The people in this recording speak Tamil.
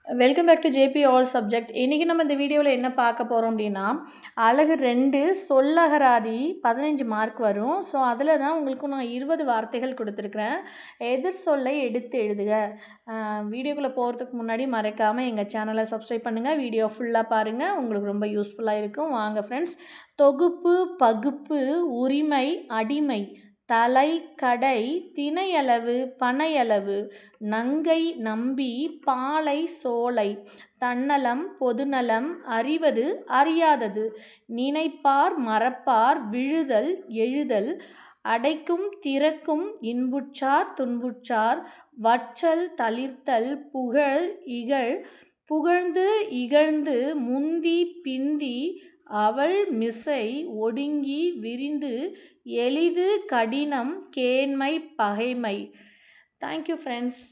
Welcome back to JP all subject. இன்றைக்கி நம்ம இந்த வீடியோவில் என்ன பார்க்க போகிறோம் அப்படின்னா, அழகு 2 சொல்லகராதி 15 மார்க் வரும். ஸோ அதில் தான் உங்களுக்கு நான் 20 வார்த்தைகள் கொடுத்துருக்குறேன். எதிர் சொல்லை எடுத்து எழுதுக. வீடியோக்குள்ளே போகிறதுக்கு முன்னாடி மறக்காமல் எங்கள் சேனலை சப்ஸ்கிரைப் பண்ணுங்கள். வீடியோ ஃபுல்லாக பாருங்கள், உங்களுக்கு ரொம்ப யூஸ்ஃபுல்லாக இருக்கும். வாங்க ஃப்ரெண்ட்ஸ். தொகுப்பு, பகுப்பு, உரிமை, அடிமை, தலை, கடை, திணையளவு, பனையளவு, நங்கை, நம்பி, பாலை, சோலை, தன்னலம், பொதுநலம், அறிவது, அறியாதது, நினைப்பார், மறப்பார், விழுதல், எழுதல், அடைக்கும், திறக்கும், இன்புற்றார், துன்புற்றார், வற்றல், தளிர்த்தல், புகழ், இகழ், புகழ்ந்து, இகழ்ந்து, முந்தி, பிந்தி, அவள், மிசை, ஒடுங்கி, விரிந்து, எளிது, கடினம், கேண்மை, பகைமை. Thank you friends.